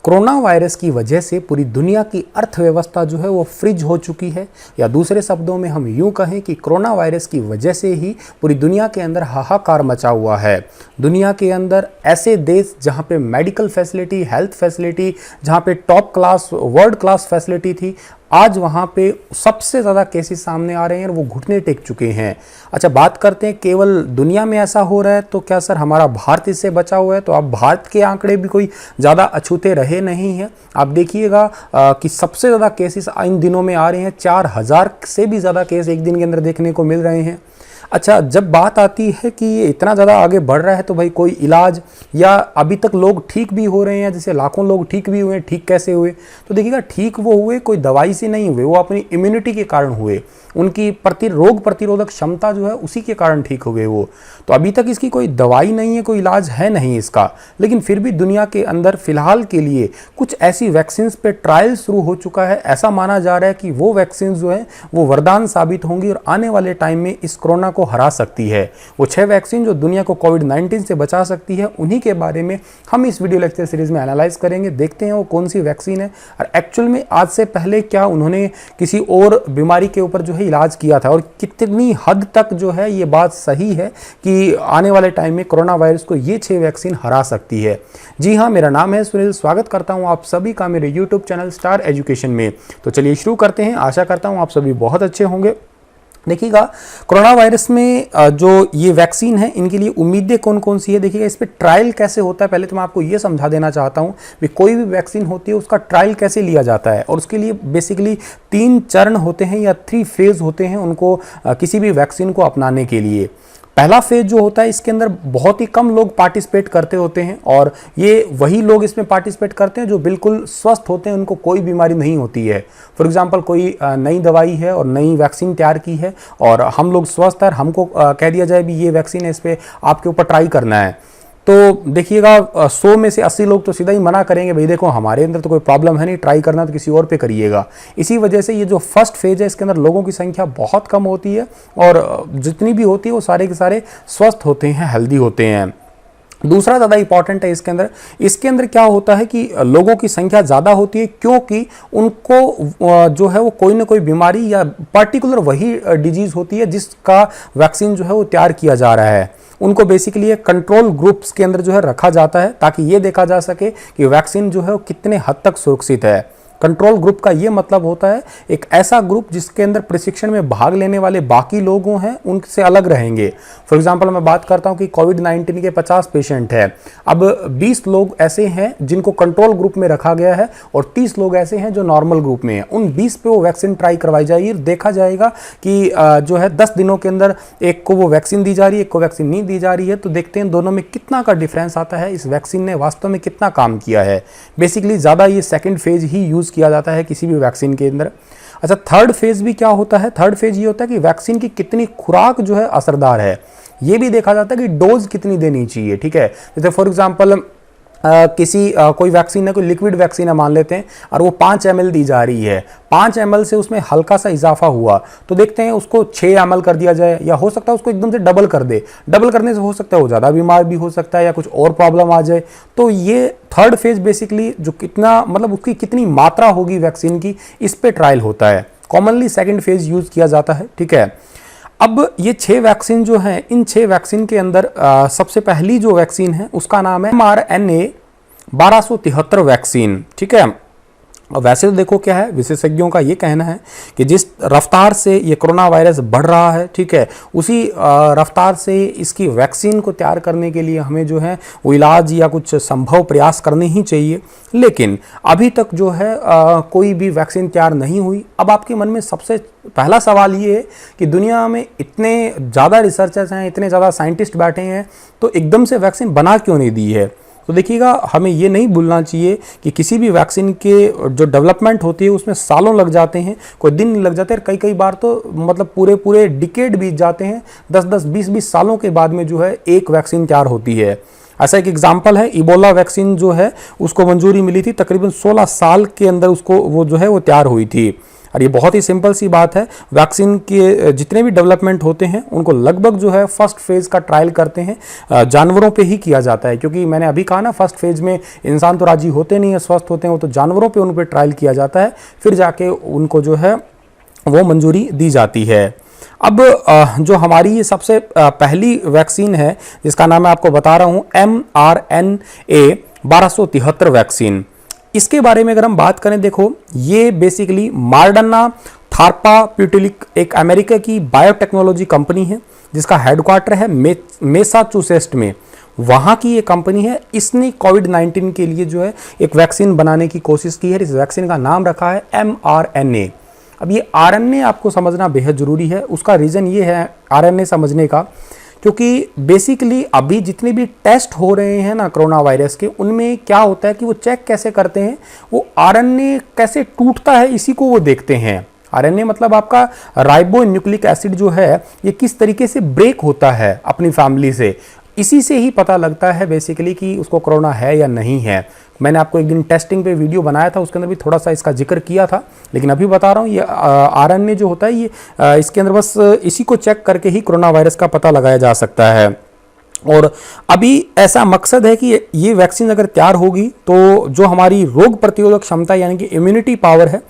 Corona virus की वजह से पूरी दुनिया की अर्थव्यवस्था जो है वो फ्रीज हो चुकी है, या दूसरे शब्दों में हम यूं कहें कि कोरोना वायरस की वजह से ही पूरी दुनिया के अंदर हाहाकार मचा हुआ है। दुनिया के अंदर ऐसे देश जहां पे मेडिकल फैसिलिटी, हेल्थ फैसिलिटी, जहां पे top class, world class facility थी, आज वहां पे सबसे ज़्यादा केसेस सामने आ रहे हैं और वो घुटने टेक चुके हैं। अच्छा, बात करते हैं केवल दुनिया में ऐसा हो रहा है तो क्या सर हमारा भारत इससे बचा हुआ है? तो अब भारत के आंकड़े भी कोई ज़्यादा अछूते रहे नहीं हैं। आप देखिएगा कि सबसे ज़्यादा केसेस इन दिनों में आ रहे हैं, 4000 से भी ज़्यादा केस एक दिन के अंदर देखने को मिल रहे हैं। अच्छा, जब बात आती है कि ये इतना ज़्यादा आगे बढ़ रहा है तो भाई कोई इलाज, या अभी तक लोग ठीक भी हो रहे हैं, जैसे लाखों लोग ठीक भी हुए, ठीक कैसे हुए? तो देखिएगा, ठीक वो हुए कोई दवाई से नहीं हुए, वो अपनी इम्यूनिटी के कारण हुए, उनकी रोग प्रतिरोधक क्षमता जो है उसी के कारण ठीक हो गए वो। तो अभी तक इसकी कोई दवाई नहीं है, कोई इलाज है नहीं इसका, लेकिन फिर भी दुनिया के अंदर फिलहाल के लिए कुछ ऐसी वैक्सीन पे ट्रायल शुरू हो चुका है। ऐसा माना जा रहा है कि वो वैक्सीन जो है वो वरदान साबित होंगी और आने वाले टाइम में इस कोरोना को हरा सकती है। वो 6 वैक्सीन जो दुनिया को कोविड-19 से बचा सकती है, उन्हीं के बारे में हम इस वीडियो लेक्चर सीरीज में एनालाइज करेंगे। देखते हैं वो कौन सी वैक्सीन है और एक्चुअल में आज से पहले क्या उन्होंने किसी और बीमारी के ऊपर जो है इलाज किया था, और कितनी हद तक जो है ये बात सही है कि आने वाले टाइम में कोरोना वायरस को ये 6 वैक्सीन हरा सकती है। जी हाँ, मेरा नाम है सुनील, स्वागत करता हूँ आप सभी का मेरे यूट्यूब चैनल स्टार एजुकेशन में। तो चलिए शुरू करते हैं। आशा करता हूँ आप सभी बहुत अच्छे होंगे। देखिएगा, कोरोना वायरस में जो ये वैक्सीन है, इनके लिए उम्मीदें कौन कौन सी है। देखिएगा, इस पर ट्रायल कैसे होता है, पहले तो मैं आपको ये समझा देना चाहता हूँ कि कोई भी वैक्सीन होती है उसका ट्रायल कैसे लिया जाता है, और उसके लिए बेसिकली 3 चरण होते हैं या 3 फेज होते हैं उनको किसी भी वैक्सीन को अपनाने के लिए। पहला फेज जो होता है, इसके अंदर बहुत ही कम लोग पार्टिसिपेट करते होते हैं, और ये वही लोग इसमें पार्टिसिपेट करते हैं जो बिल्कुल स्वस्थ होते हैं, उनको कोई बीमारी नहीं होती है। फॉर एग्जांपल, कोई नई दवाई है और नई वैक्सीन तैयार की है और हम लोग स्वस्थ हैं, हमको कह दिया जाए भी ये वैक्सीन है, इस पर आपके ऊपर ट्राई करना है। तो देखिएगा, 100 में से 80 लोग तो सीधा ही मना करेंगे, भाई देखो हमारे अंदर तो कोई प्रॉब्लम है नहीं, ट्राई करना तो किसी और पे करिएगा। इसी वजह से ये जो फर्स्ट फेज है, इसके अंदर लोगों की संख्या बहुत कम होती है, और जितनी भी होती है वो सारे के सारे स्वस्थ होते हैं, हेल्दी होते हैं। दूसरा ज़्यादा इंपॉर्टेंट है इसके अंदर क्या होता है कि लोगों की संख्या ज़्यादा होती है, क्योंकि उनको जो है वो कोई ना कोई बीमारी या पर्टिकुलर वही डिजीज़ होती है जिसका वैक्सीन जो है वो तैयार किया जा रहा है। उनको बेसिकली कंट्रोल ग्रुप्स के अंदर जो है रखा जाता है, ताकि ये देखा जा सके कि वैक्सीन जो है वो कितने हद तक सुरक्षित है। कंट्रोल ग्रुप का ये मतलब होता है एक ऐसा ग्रुप जिसके अंदर प्रशिक्षण में भाग लेने वाले बाकी लोगों हैं उनसे अलग रहेंगे। फॉर एग्जांपल, मैं बात करता हूं कि कोविड-19 के 50 पेशेंट हैं, अब 20 लोग ऐसे हैं जिनको कंट्रोल ग्रुप में रखा गया है और 30 लोग ऐसे हैं जो नॉर्मल ग्रुप में हैं। उन 20 पे वो वैक्सीन ट्राई करवाई जाएगी, देखा जाएगा कि जो है 10 दिनों के अंदर एक को वो वैक्सीन दी जा रही है, एक को वैक्सीन नहीं दी जा रही है। तो देखते हैं दोनों में कितना का डिफरेंस आता है, इस वैक्सीन ने वास्तव में कितना काम किया है। बेसिकली ज़्यादा ये सेकेंड फेज ही यूज़ किया जाता है किसी भी वैक्सीन के अंदर। अच्छा, थर्ड फेज भी क्या होता है? थर्ड फेज ये होता है कि वैक्सीन की कितनी खुराक जो है असरदार है, ये भी देखा जाता है कि डोज कितनी देनी चाहिए। ठीक है, जैसे फॉर एग्जांपल कोई वैक्सीन है, कोई लिक्विड वैक्सीन है मान लेते हैं, और वो 5 ml दी जा रही है, 5 ml से उसमें हल्का सा इजाफा हुआ, तो देखते हैं उसको 6 ml कर दिया जाए, या हो सकता है उसको एकदम से डबल कर दे। डबल करने से हो सकता है वो ज़्यादा बीमार भी हो सकता है या कुछ और प्रॉब्लम आ जाए। तो ये थर्ड फेज बेसिकली जो कितना, मतलब उसकी कितनी मात्रा होगी वैक्सीन की, इस पर ट्रायल होता है। कॉमनली सेकेंड फेज यूज़ किया जाता है। ठीक है, अब ये 6 वैक्सीन जो हैं, इन 6 वैक्सीन के अंदर सबसे पहली जो वैक्सीन है उसका नाम है mRNA 1273 वैक्सीन। ठीक है, वैसे तो देखो क्या है, विशेषज्ञों का ये कहना है कि जिस रफ्तार से ये कोरोना वायरस बढ़ रहा है, ठीक है, उसी रफ्तार से इसकी वैक्सीन को तैयार करने के लिए हमें जो है वो इलाज या कुछ संभव प्रयास करने ही चाहिए। लेकिन अभी तक जो है कोई भी वैक्सीन तैयार नहीं हुई। अब आपके मन में सबसे पहला सवाल ये है कि दुनिया में इतने ज़्यादा रिसर्चर्स हैं, इतने ज़्यादा साइंटिस्ट बैठे हैं, तो एकदम से वैक्सीन बना क्यों नहीं दी है? तो देखिएगा, हमें ये नहीं भूलना चाहिए कि किसी भी वैक्सीन के जो डेवलपमेंट होती है उसमें सालों लग जाते हैं, कोई दिन लग जाते हैं, कई बार तो मतलब पूरे डिकेड बीत जाते हैं। 10-10, 20-20 सालों के बाद में जो है एक वैक्सीन तैयार होती है। ऐसा एक एग्जाम्पल है, इबोला वैक्सीन जो है उसको मंजूरी मिली थी, तकरीबन 16 साल के अंदर उसको वो जो है वो तैयार हुई थी। और ये बहुत ही सिंपल सी बात है, वैक्सीन के जितने भी डेवलपमेंट होते हैं उनको लगभग जो है फर्स्ट फेज़ का ट्रायल करते हैं जानवरों पे ही किया जाता है, क्योंकि मैंने अभी कहा ना फर्स्ट फेज़ में इंसान तो राजी होते नहीं है, स्वस्थ होते हैं, वो तो जानवरों पे उन पर ट्रायल किया जाता है, फिर जाके उनको जो है वो मंजूरी दी जाती है। अब जो हमारी ये सबसे पहली वैक्सीन है जिसका नाम मैं आपको बता रहा हूँ mRNA 1273 वैक्सीन, इसके बारे में अगर हम बात करें, देखो ये बेसिकली मॉडर्ना थेराप्यूटिक एक अमेरिका की बायोटेक्नोलॉजी कंपनी है जिसका हेडक्वार्टर है मैसाचुसेट्स में, वहाँ की ये कंपनी है। इसने कोविड-19 के लिए जो है एक वैक्सीन बनाने की कोशिश की है। इस वैक्सीन का नाम रखा है mRNA। अब ये RNA आपको समझना बेहद ज़रूरी है। उसका रीज़न ये है RNA समझने का, क्योंकि बेसिकली अभी जितने भी टेस्ट हो रहे हैं ना कोरोना वायरस के, उनमें क्या होता है कि वो चेक कैसे करते हैं, वो RNA कैसे टूटता है इसी को वो देखते हैं। RNA मतलब आपका राइबो न्यूक्लिक एसिड जो है ये किस तरीके से ब्रेक होता है अपनी फैमिली से, इसी से ही पता लगता है बेसिकली कि उसको कोरोना है या नहीं है। मैंने आपको एक दिन टेस्टिंग पे वीडियो बनाया था, उसके अंदर भी थोड़ा सा इसका जिक्र किया था, लेकिन अभी बता रहा हूँ ये RNA जो होता है ये इसके अंदर बस इसी को चेक करके ही कोरोना वायरस का पता लगाया जा सकता है। और अभी ऐसा मकसद है कि ये वैक्सीन अगर तैयार होगी तो जो हमारी रोग प्रतिरोधक क्षमता यानी कि इम्यूनिटी पावर है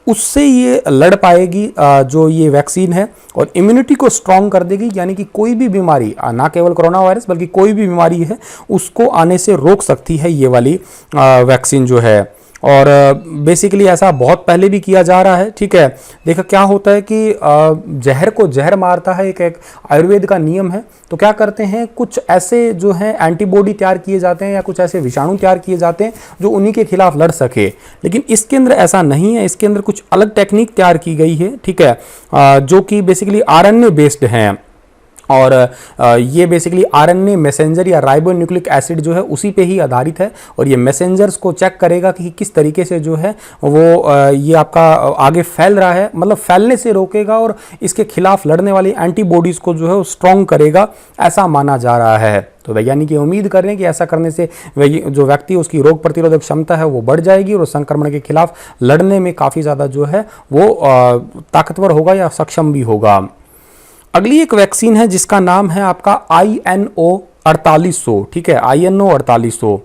उससे ये लड़ पाएगी जो ये वैक्सीन है, और इम्यूनिटी को स्ट्रॉन्ग कर देगी, यानी कि कोई भी बीमारी, ना केवल कोरोना वायरस बल्कि कोई भी बीमारी है उसको आने से रोक सकती है ये वाली वैक्सीन जो है। और बेसिकली ऐसा बहुत पहले भी किया जा रहा है। ठीक है, देखो क्या होता है कि जहर को जहर मारता है, एक आयुर्वेद का नियम है। तो क्या करते हैं, कुछ ऐसे जो है एंटीबॉडी तैयार किए जाते हैं या कुछ ऐसे विषाणु तैयार किए जाते हैं जो उन्हीं के खिलाफ लड़ सके, लेकिन इसके अंदर ऐसा नहीं है। इसके अंदर कुछ अलग टेक्निक तैयार की गई है, ठीक है, जो कि बेसिकली RNA बेस्ड हैं। और ये बेसिकली RNA मैसेंजर या राइबो न्यूक्लिक एसिड जो है उसी पे ही आधारित है, और ये मैसेंजर्स को चेक करेगा कि किस तरीके से जो है वो ये आपका आगे फैल रहा है, मतलब फैलने से रोकेगा और इसके खिलाफ लड़ने वाली एंटीबॉडीज़ को जो है वो स्ट्रॉन्ग करेगा, ऐसा माना जा रहा है। तो वैज्ञानिक ये उम्मीद कर रहे हैं कि ऐसा करने से जो व्यक्ति उसकी रोग प्रतिरोधक क्षमता है वो बढ़ जाएगी और संक्रमण के खिलाफ लड़ने में काफ़ी ज़्यादा जो है वो ताकतवर होगा या सक्षम भी होगा। अगली एक वैक्सीन है जिसका नाम है आपका INO 4800, ठीक है, INO 4800।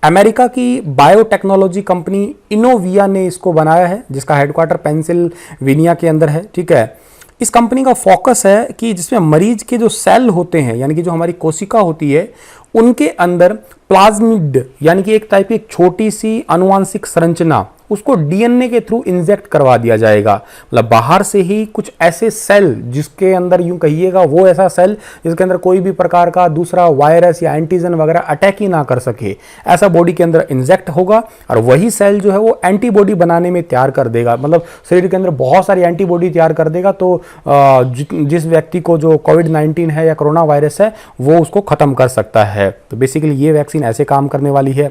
अमेरिका की बायोटेक्नोलॉजी कंपनी इनोविया ने इसको बनाया है, जिसका हेडक्वार्टर पेंसिल्वेनिया के अंदर है। ठीक है, इस कंपनी का फोकस है कि जिसमें मरीज के जो सेल होते हैं यानी कि जो हमारी कोशिका होती है उनके अंदर प्लाज्मिड यानी कि एक टाइप की छोटी सी आनुवांशिक संरचना, उसको DNA के थ्रू इंजेक्ट करवा दिया जाएगा। मतलब बाहर से ही कुछ ऐसे सेल जिसके अंदर यूं कहिएगा वो ऐसा सेल जिसके अंदर कोई भी प्रकार का दूसरा वायरस या एंटीजन वगैरह अटैक ही ना कर सके, ऐसा बॉडी के अंदर इंजेक्ट होगा और वही सेल जो है वो एंटीबॉडी बनाने में तैयार कर देगा। मतलब शरीर के अंदर बहुत सारी एंटीबॉडी तैयार कर देगा, तो जिस व्यक्ति को जो कोविड-19 है या कोरोना वायरस है वो उसको खत्म कर सकता है। तो बेसिकली ये वैक्सीन ऐसे काम करने वाली है।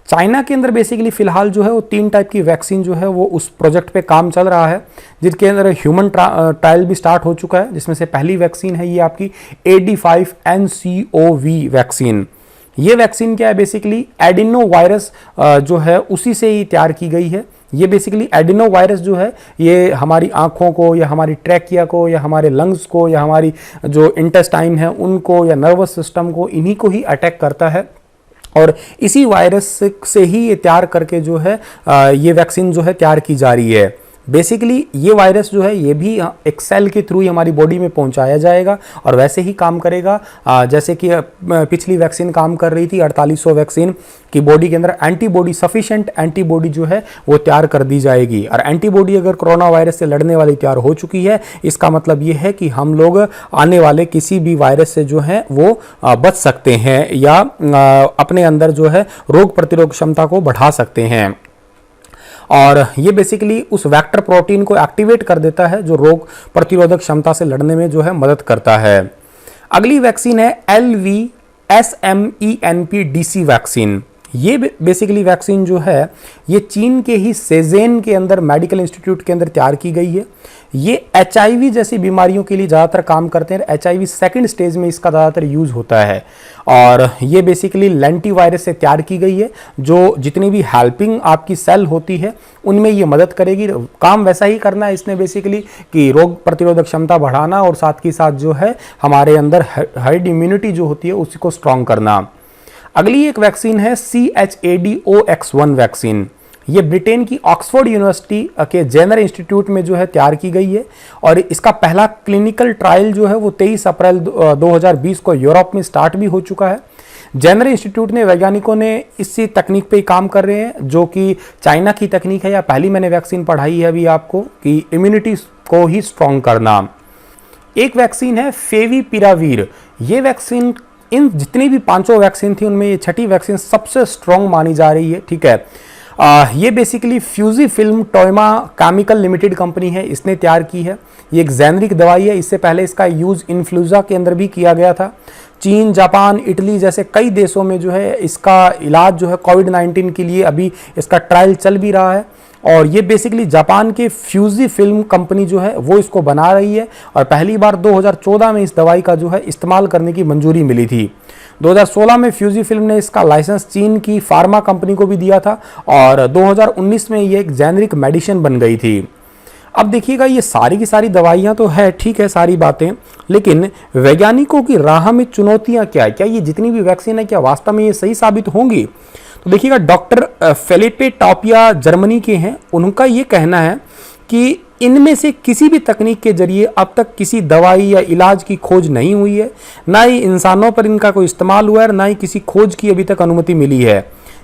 चाइना के अंदर बेसिकली फिलहाल जो है वो 3 टाइप की वैक्सीन जो है वो उस प्रोजेक्ट पे काम चल रहा है, जिसके अंदर ह्यूमन ट्रायल भी स्टार्ट हो चुका है, जिसमें से पहली वैक्सीन है ये आपकी AD5-NCOV वैक्सीन। ये वैक्सीन क्या है, बेसिकली एडिनो वायरस जो है उसी से ही तैयार की गई है। ये बेसिकली एडिनो वायरस जो है ये हमारी आँखों को या हमारी ट्रैकिया को या हमारे लंग्स को या हमारी जो इंटेस्टाइन है उनको या नर्वस सिस्टम को, इन्हीं को ही अटैक करता है, और इसी वायरस से ही ये तैयार करके जो है ये वैक्सीन जो है तैयार की जा रही है। बेसिकली ये वायरस जो है ये भी एक सेल के थ्रू ही हमारी बॉडी में पहुंचाया जाएगा और वैसे ही काम करेगा जैसे कि पिछली वैक्सीन काम कर रही थी 4800 वैक्सीन की। बॉडी के अंदर एंटीबॉडी, सफिशिएंट एंटीबॉडी जो है वो तैयार कर दी जाएगी, और एंटीबॉडी अगर कोरोना वायरस से लड़ने वाली तैयार हो चुकी है, इसका मतलब ये है कि हम लोग आने वाले किसी भी वायरस से जो है वो बच सकते हैं या अपने अंदर जो है रोग प्रतिरोधक क्षमता को बढ़ा सकते हैं। और ये बेसिकली उस वेक्टर प्रोटीन को एक्टिवेट कर देता है जो रोग प्रतिरोधक क्षमता से लड़ने में जो है मदद करता है। अगली वैक्सीन है LVSMENPDC वैक्सीन। ये बेसिकली वैक्सीन जो है ये चीन के ही सेजेन के अंदर मेडिकल इंस्टीट्यूट के अंदर तैयार की गई है। ये एचआईवी जैसी बीमारियों के लिए ज़्यादातर काम करते हैं। एचआईवी सेकंड स्टेज में इसका ज़्यादातर यूज़ होता है और ये बेसिकली लेंटी वायरस से तैयार की गई है, जो जितनी भी हेल्पिंग आपकी सेल होती है उनमें ये मदद करेगी। काम वैसा ही करना है इसने बेसिकली कि रोग प्रतिरोधक क्षमता बढ़ाना और साथ ही साथ जो है हमारे अंदर हर्ड इम्यूनिटी जो होती है उसी को स्ट्रॉन्ग करना। अगली एक वैक्सीन है CHAdOx1 वैक्सीन। ये ब्रिटेन की ऑक्सफोर्ड यूनिवर्सिटी के जेनर इंस्टीट्यूट में जो है तैयार की गई है और इसका पहला क्लिनिकल ट्रायल जो है वो 23 अप्रैल 2020 को यूरोप में स्टार्ट भी हो चुका है। जेनर इंस्टीट्यूट ने वैज्ञानिकों ने इसी तकनीक पे काम कर रहे हैं जो कि चाइना की तकनीक है, या पहली मैंने वैक्सीन पढ़ाई है अभी आपको कि इम्यूनिटी को ही स्ट्रॉन्ग करना। एक वैक्सीन है फेविपिरावीर। ये वैक्सीन इन जितनी भी पांचों वैक्सीन थी उनमें ये छठी वैक्सीन सबसे स्ट्रॉन्ग मानी जा रही है। ठीक है, ये basically Fuji film Toyama chemical limited company है, इसने तैयार की है। ये एक जेनरिक दवाई है। इससे पहले इसका यूज इन्फ्लुएंजा के अंदर भी किया गया था। चीन, जापान, इटली जैसे कई देशों में जो है इसका इलाज जो है कोविड-19 के लिए अभी इसका ट्रायल चल भी रहा है और ये बेसिकली जापान के फ्यूजी फिल्म कंपनी जो है वो इसको बना रही है और पहली बार 2014 में इस दवाई का जो है इस्तेमाल करने की मंजूरी मिली थी। 2016 में फ्यूजी फिल्म ने इसका लाइसेंस चीन की फार्मा कंपनी को भी दिया था और 2019 में ये एक जेनरिक मेडिसिन बन गई थी। अब देखिएगा ये सारी की सारी दवाइयाँ तो है, ठीक है सारी बातें, लेकिन वैज्ञानिकों की राह में चुनौतियाँ क्या है? क्या ये जितनी भी वैक्सीन है क्या वास्तव में ये सही साबित होंगी? तो देखिएगा डॉक्टर फेलिपे टॉपिया जर्मनी के हैं। उनका ये कहना है कि इनमें से किसी भी तकनीक के जरिए अब तक किसी दवाई या इलाज की खोज नहीं हुई है, ना ही इंसानों पर इनका कोई इस्तेमाल हुआ है, ना ही किसी खोज की अभी तक अनुमति मिली है।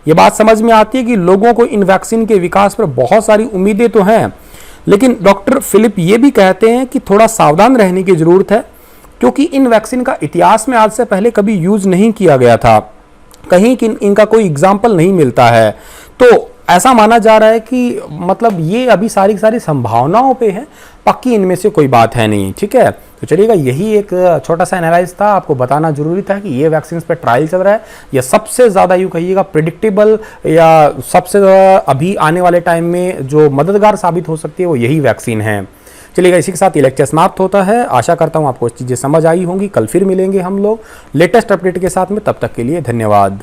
ये बात समझ में आती है कि लोगों को इन वैक्सीन के विकास पर बहुत सारी उम्मीदें तो हैं, लेकिन डॉक्टर फिलिप ये भी कहते हैं कि थोड़ा सावधान रहने की जरूरत है क्योंकि इन वैक्सीन का इतिहास में आज से पहले कभी यूज नहीं किया गया था, कहीं कि इनका कोई एग्जाम्पल नहीं मिलता है। तो ऐसा माना जा रहा है कि मतलब ये अभी सारी की सारी संभावनाओं पे है, पक्की इनमें से कोई बात है नहीं। ठीक है, तो चलिएगा यही एक छोटा सा एनालाइज था, आपको बताना जरूरी था कि ये वैक्सीन पे ट्रायल चल रहा है। यह सबसे ज़्यादा यूँ कहिएगा प्रिडिक्टेबल या सबसे ज़्यादा अभी आने वाले टाइम में जो मददगार साबित हो सकती है वो यही वैक्सीन है। चलिएगा इसी के साथ ये लेक्चर समाप्त होता है। आशा करता हूँ आपको चीज़ें समझ आई होंगी। कल फिर मिलेंगे हम लोग लेटेस्ट अपडेट के साथ में, तब तक के लिए धन्यवाद।